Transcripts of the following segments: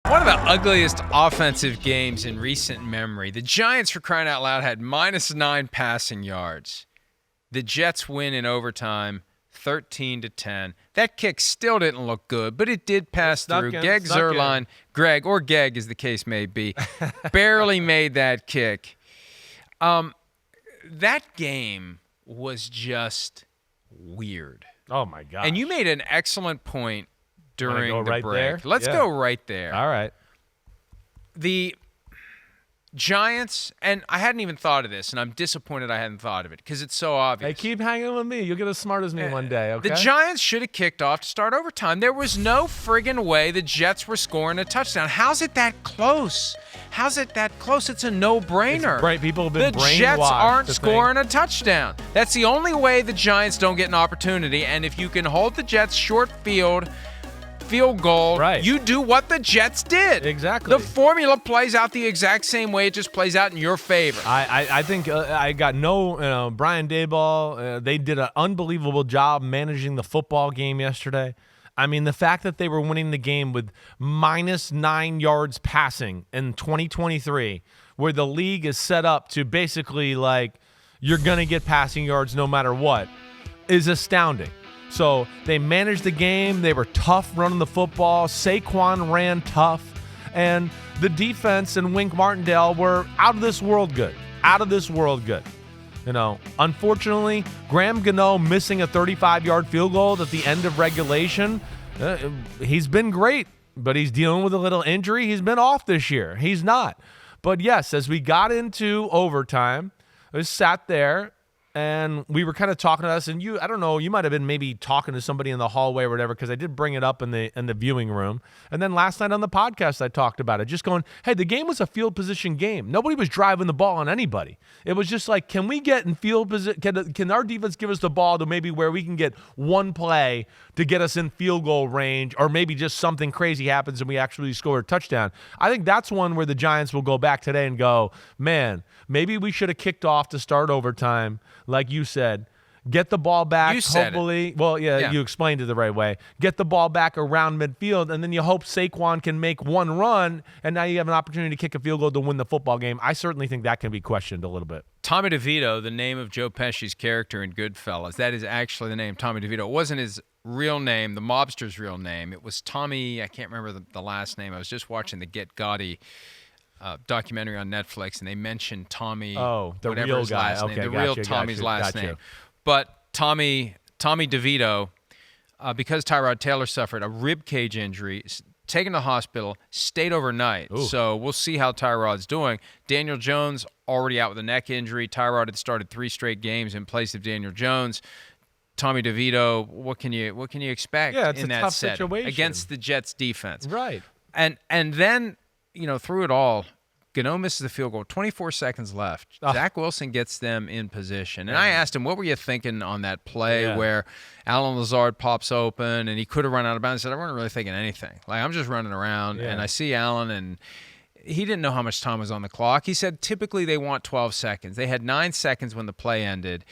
One of the ugliest offensive games in recent memory. The Giants, for crying out loud, had -9 passing yards. The Jets win in overtime, 13-10. That kick still didn't look good, but it did pass through. Greg Zuerlein, Greg, or Geg as the case may be, barely made that kick. That game was just weird. Oh, my God. And you made an excellent point during the break. There? Let's go right there. All right. The Giants, and I hadn't even thought of this, and I'm disappointed I hadn't thought of it because it's so obvious. Hey, keep hanging with me. You'll get as smart as me one day, okay? The Giants should have kicked off to start overtime. There was no friggin' way the Jets were scoring a touchdown. How's it that close? How's it that close? It's a no-brainer. Right, people have been brainwashed. The Jets aren't scoring a touchdown. That's the only way the Giants don't get an opportunity, and if you can hold the Jets short field goal, right, you do what the Jets did. Exactly. The formula plays out the exact same way. It just plays out in your favor. I think I got Brian Daboll, they did an unbelievable job managing the football game yesterday. I mean, the fact that they were winning the game with -9 yards passing in 2023, where the league is set up to basically like you're going to get passing yards no matter what, is astounding. So they managed the game. They were tough running the football. Saquon ran tough. And the defense and Wink Martindale were out of this world good. Out of this world good. You know, unfortunately, Graham Gano missing a 35-yard field goal at the end of regulation. He's been great, but he's dealing with a little injury. He's been off this year. He's not. But, yes, as we got into overtime, I sat there, and we were kind of talking to us, and I don't know, you might have been maybe talking to somebody in the hallway or whatever, because I did bring it up in the viewing room. And then last night on the podcast, I talked about it, just going, hey, the game was a field position game. Nobody was driving the ball on anybody. It was just like, can we get in field position? Can our defense give us the ball to maybe where we can get one play to get us in field goal range, or maybe just something crazy happens and we actually score a touchdown? I think that's one where the Giants will go back today and go, man, maybe we should have kicked off to start overtime. Like you said, get the ball back. You said hopefully. it. Well, yeah, you explained it the right way. Get the ball back around midfield, and then you hope Saquon can make one run, and now you have an opportunity to kick a field goal to win the football game. I certainly think that can be questioned a little bit. Tommy DeVito, the name of Joe Pesci's character in Goodfellas, that is actually the name, Tommy DeVito. It wasn't his real name, the mobster's real name. It was Tommy, I can't remember the last name. I was just watching the Get Gotti documentary on Netflix, and they mentioned Tommy, the whatever real his guy. last name, Okay, the got real you, Tommy's last got name. you. But Tommy DeVito, because Tyrod Taylor suffered a rib cage injury, taken to the hospital, stayed overnight. Ooh. So we'll see how Tyrod's doing. Daniel Jones already out with a neck injury. Tyrod had started 3 straight games in place of Daniel Jones. Tommy DeVito, what can you expect it's in a that tough setting situation against the Jets defense? Right. And then, through it all, Gano misses the field goal, 24 seconds left. Zach Wilson gets them in position. And I asked him, what were you thinking on that play where Allen Lazard pops open and he could have run out of bounds? He said, I wasn't really thinking anything. Like, I'm just running around, and I see Allen, and he didn't know how much time was on the clock. He said typically they want 12 seconds. They had 9 seconds when the play ended.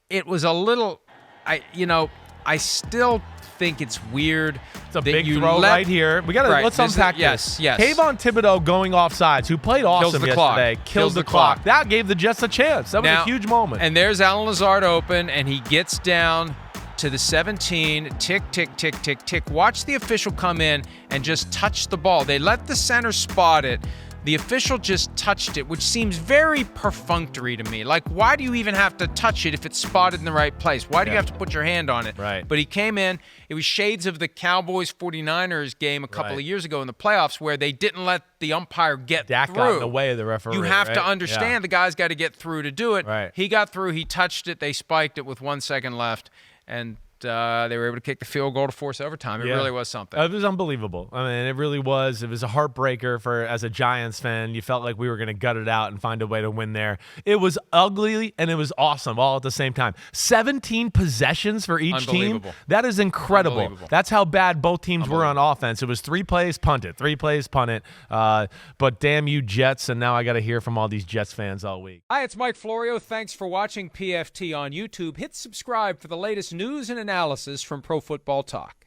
It was a little, I still think it's weird. It's a big throw right here. We got to let's unpack this. Yes. Kayvon Thibodeau going offsides, who played awesome yesterday, kills the clock. That gave the Jets a chance. That was a huge moment. And there's Allen Lazard open, and he gets down to the 17. Tick, tick, tick, tick, tick. Watch the official come in and just touch the ball. They let the center spot it. The official just touched it, which seems very perfunctory to me. Like, why do you even have to touch it if it's spotted in the right place? Why do you have to put your hand on it? Right. But he came in. It was shades of the Cowboys-49ers game a couple of years ago in the playoffs where they didn't let the umpire get Dak through. got in the way of the referee. You have to understand the guy's got to get through to do it. Right. He got through. He touched it. They spiked it with 1 second left, and they were able to kick the field goal to force overtime. It really was something. It was unbelievable. I mean, it really was. It was a heartbreaker as a Giants fan. You felt like we were going to gut it out and find a way to win there. It was ugly and it was awesome all at the same time. 17 possessions for each team. That is incredible. That's how bad both teams were on offense. It was 3 plays, punt it. 3 plays, punt it. But damn you, Jets. And now I got to hear from all these Jets fans all week. Hi, it's Mike Florio. Thanks for watching PFT on YouTube. Hit subscribe for the latest news and analysis from Pro Football Talk.